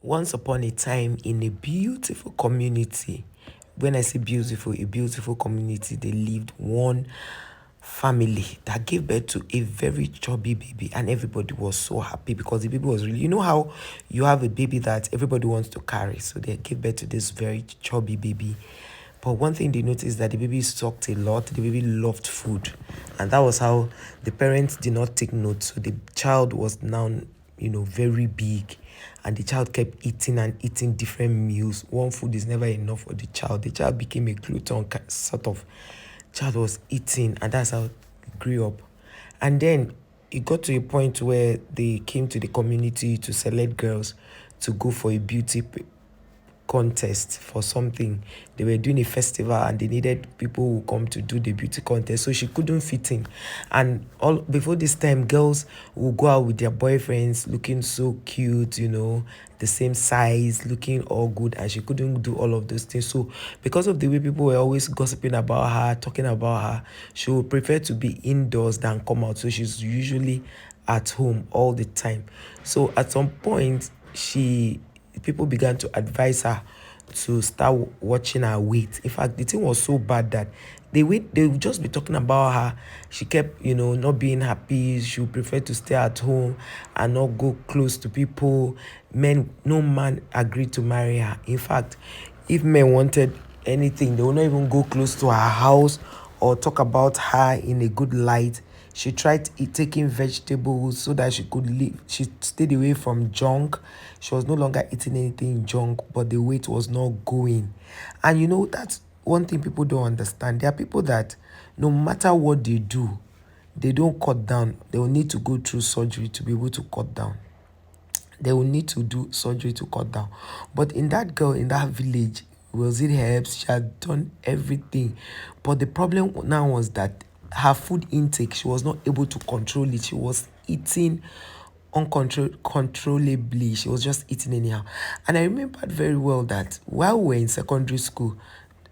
Once upon a time in a beautiful community, when I say beautiful, a beautiful community, they lived one family that gave birth to a very chubby baby, and everybody was so happy because the baby was really, you know how you have a baby that everybody wants to carry. So they gave birth to this very chubby baby. But one thing they noticed that the baby sucked a lot, the baby loved food, and that was how the parents did not take note. So the child was now, very big, and the child kept eating and eating different meals. One food is never enough for the child. The child became a glutton sort of. Child was eating, and that's how it grew up. And then it got to a point where they came to the community to select girls to go for a contest for something. They were doing a festival and they needed people who come to do the beauty contest. So she couldn't fit in. And all before this time, girls will go out with their boyfriends looking so cute, the same size, looking all good, and she couldn't do all of those things. So because of the way people were always gossiping about her, talking about her, she would prefer to be indoors than come out. So she's usually at home all the time. So at some point, people began to advise her to start watching her weight. In fact, the thing was so bad that they would just be talking about her. She kept, not being happy. She would prefer to stay at home and not go close to people. No man agreed to marry her. In fact, if men wanted anything, they would not even go close to her house or talk about her in a good light. She tried taking vegetables so that she could live. She stayed away from junk. She was no longer eating anything junk, but the weight was not going. And that's one thing people don't understand. There are people that no matter what they do, they don't cut down. They will need to go through surgery to be able to cut down. They will need to do surgery to cut down. But in that girl, in that village, was it herbs? She had done everything. But the problem now was that her food intake, she was not able to control it. She was eating uncontrollably. She was just eating anyhow. And I remembered very well that while we were in secondary school,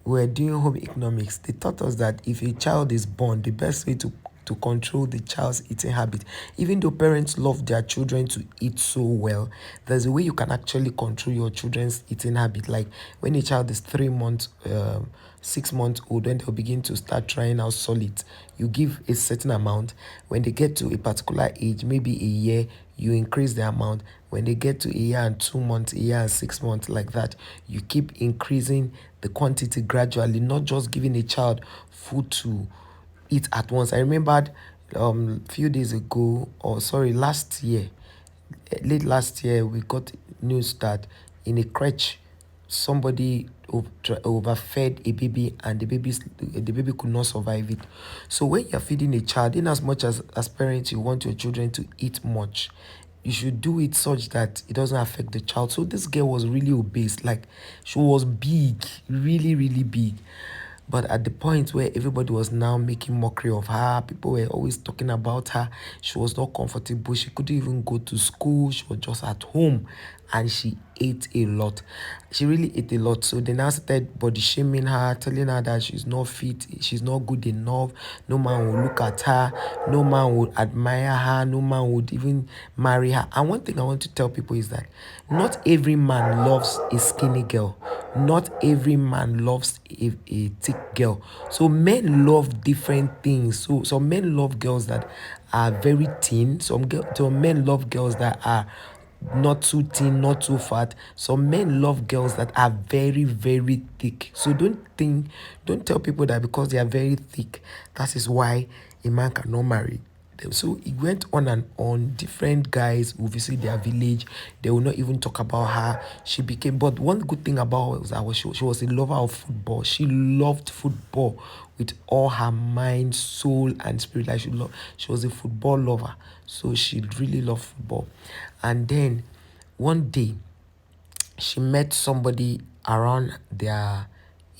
we were doing home economics. They taught us that if a child is born, the best way to control the child's eating habit, even though parents love their children to eat so well, there's a way you can actually control your children's eating habit. Like when a child is 3 months 6 months old, when they'll begin to start trying out solids, you give a certain amount. When they get to a particular age, maybe a year, you increase the amount. When they get to a year and 2 months, a year and 6 months, like that, you keep increasing the quantity gradually, not just giving a child food to eat at once. I remembered few days ago, or sorry, last year, late last year, we got news that in a crèche, somebody overfed a baby, and the baby could not survive it. So when you're feeding a child, in as much as parents, you want your children to eat much, you should do it such that it doesn't affect the child. So this girl was really obese, like she was big, really, really big. But at the point where everybody was now making mockery of her, people were always talking about her. She was not comfortable. She couldn't even go to school. She was just at home, and she ate a lot. She really ate a lot. So they now started body shaming her, telling her that she's not fit, she's not good enough. No man will look at her. No man would admire her. No man would even marry her. And one thing I want to tell people is that not every man loves a skinny girl. Not every man loves a thick girl. So men love different things. So some men love girls that are very thin. Some men love girls that are not too thin, not too fat. Some men love girls that are very, very thick. So don't tell people that because they are very thick, that is why a man cannot marry them. So it went on and on. Different guys will visit their village. They will not even talk about her. But one good thing about her was that she was a lover of football. She loved football with all her mind, soul, and spirit. Like she was a football lover. So she really loved football. And then one day, she met somebody around their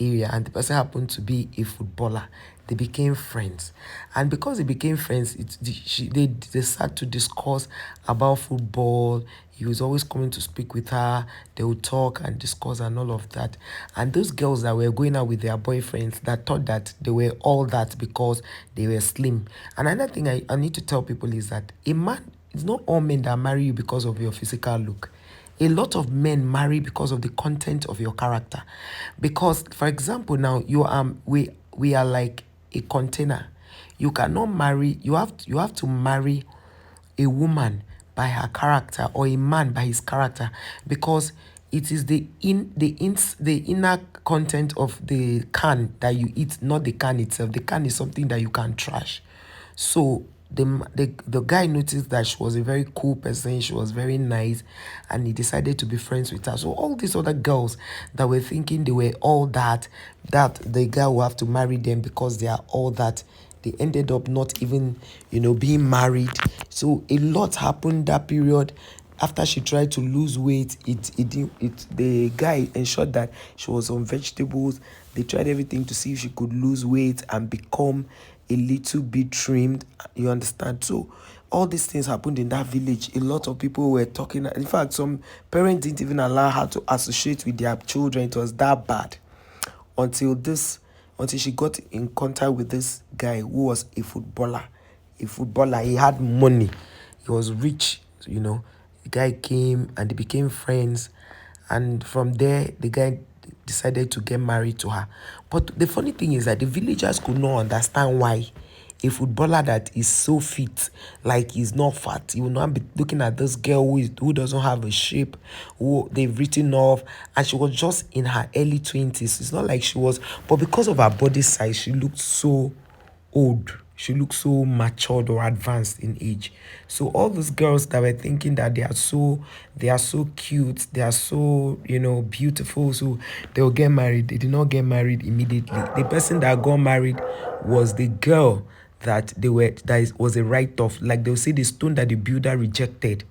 area, and the person happened to be a footballer. They became friends, and because they became friends, they started to discuss about football. He was always coming to speak with her. They would talk and discuss and all of that. And those girls that were going out with their boyfriends that thought that they were all that because they were slim. And another thing I need to tell people is that a man, it's not all men that marry you because of your physical look. a lot of men marry because of the content of your character. Because, for example, now we are like a container. You cannot marry. You have to marry a woman by her character or a man by his character, because it is the inner content of the can that you eat, not the can itself. The can is something that you can trash. So the guy noticed that she was a very cool person, she was very nice, and he decided to be friends with her. So all these other girls that were thinking they were all that the guy will have to marry them because they are all that, they ended up not even being married. So a lot happened that period. After she tried to lose weight, the guy ensured that she was on vegetables. They tried everything to see if she could lose weight and become a little bit trimmed. You understand? So all these things happened in that village. A lot of people were talking. In fact, some parents didn't even allow her to associate with their children. It was that bad until she got in contact with this guy who was a footballer. He had money, he was rich. The guy came and they became friends, and from there the guy decided to get married to her. But the funny thing is that the villagers could not understand why a footballer that is so fit, like he's not fat, you will not be looking at this girl who doesn't have a shape, who they've written off, and she was just in her early 20s. It's not like she was, but because of her body size, she looked so old. She looked so matured or advanced in age. So all those girls that were thinking that they are so cute, they are so beautiful, so they'll get married. They did not get married immediately. The person that got married was the girl was a write-off. Like they'll say, the stone that the builder rejected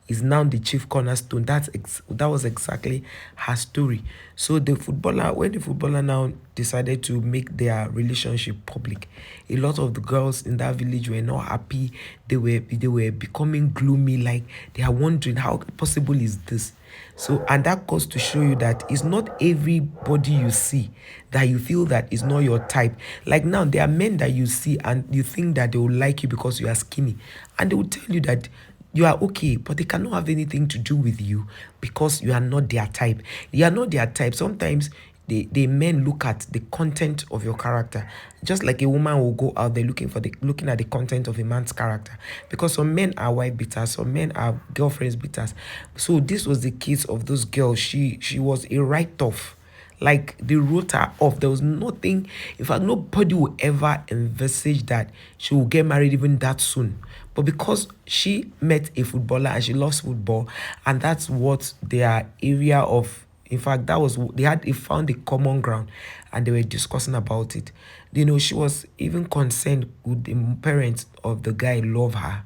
is now the chief cornerstone. That was exactly her story. So when the footballer now decided to make their relationship public, a lot of the girls in that village were not happy. They were becoming gloomy, like they are wondering how possible is this. So, and that goes to show you that it's not everybody you see that you feel that is not your type. Like now, there are men that you see and you think that they will like you because you are skinny, and they will tell you that you are okay, but they cannot have anything to do with you because you are not their type. You are not their type. Sometimes the men look at the content of your character, just like a woman will go out there looking at the content of a man's character, because some men are wife beaters, some men are girlfriends beaters. So this was the case of those girls. She was a write-off. Like they wrote her off. There was nothing. In fact, nobody will ever envisage that she will get married even that soon. But because she met a footballer and she loves football, and that's what their area of, in fact, they found a common ground, and they were discussing about it. She was even concerned with the parents of the guy love her.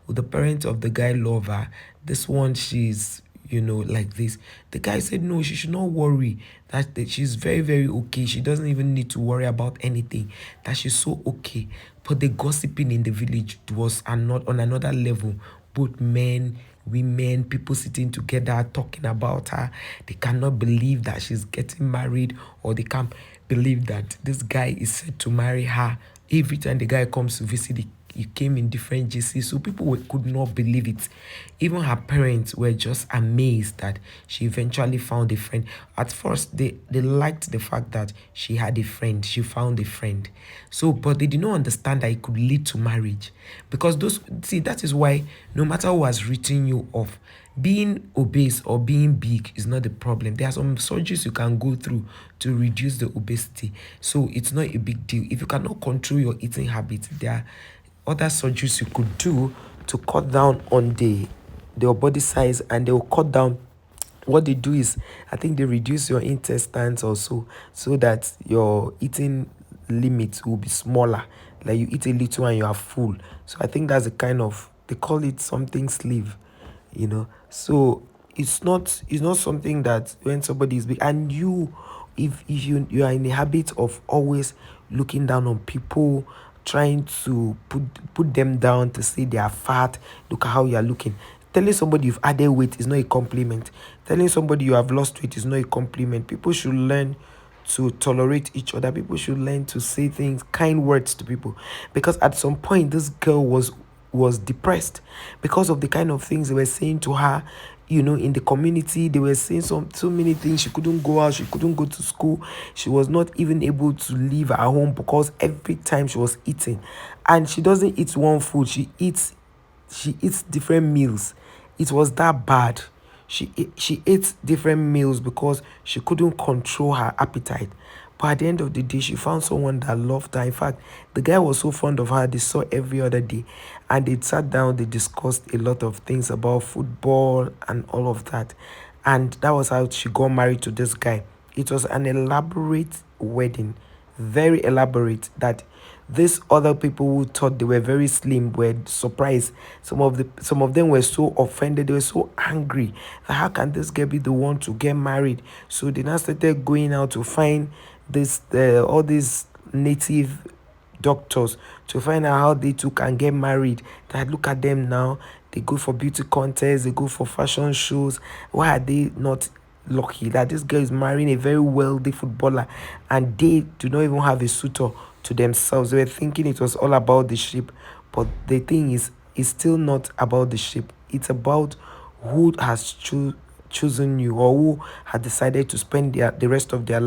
Would the parents of the guy love her? This one, she's like this. The guy said no, she should not worry, that she's very, very okay. She doesn't even need to worry about anything, that she's so okay. But the gossiping in the village was not on another level. Both men, women, people sitting together talking about her. They cannot believe that she's getting married, or they can't believe that this guy is set to marry her. Every time the guy comes to visit, he came in different GCs, so people could not believe it. Even her parents were just amazed that she eventually found a friend. At first, they liked the fact that she had a friend, she found a friend. So, but they did not understand that it could lead to marriage. Because that is why no matter who has written you off, being obese or being big is not the problem. There are some surgeries you can go through to reduce the obesity. So it's not a big deal. If you cannot control your eating habits, there are other surgeries you could do to cut down on your body size, and they will cut down. What they do is, I think they reduce your intestines also, so that your eating limit will be smaller. Like you eat a little and you are full. So I think that's the kind of, they call it something sleeve. So it's not something that when somebody is big, and if you are in the habit of always looking down on people, trying to put them down, to say they are fat, look at how you are looking. Telling somebody you've added weight is not a compliment. Telling somebody you have lost weight is not a compliment. People should learn to tolerate each other. People should learn to say things, kind words to people. Because at some point, this girl was depressed because of the kind of things they were saying to her. in the community. They were saying so many things. She couldn't go out, she couldn't go to school, she was not even able to leave her home because every time she was eating, and she doesn't eat one food, she eats different meals. It was that bad. She ate different meals because she couldn't control her appetite. But at the end of the day, she found someone that loved her. In fact, the guy was so fond of her, they saw every other day. And they sat down, they discussed a lot of things about football and all of that. And that was how she got married to this guy. It was an elaborate wedding, very elaborate, that these other people who thought they were very slim were surprised. Some of them were so offended, they were so angry that how can this girl be the one to get married. So they now started going out to find this all these native doctors to find out how they too can get married. That look at them now, they go for beauty contests, they go for fashion shows. Why are they not lucky that this girl is marrying a very wealthy footballer and they do not even have a suitor to themselves? They were thinking it was all about the ship, but the thing is, it's still not about the ship. It's about who has chosen you, or who had decided to spend the rest of their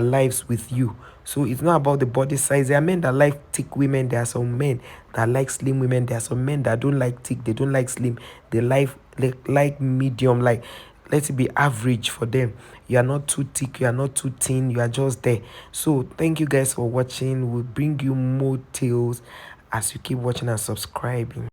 lives with you. So it's not about the body size. There are men that like thick women. There are some men that like slim women. There are some men that don't like thick. They don't like slim. They like medium. Like, let it be average for them. You are not too thick. You are not too thin. You are just there. So thank you guys for watching. We'll bring you more tales as you keep watching and subscribing.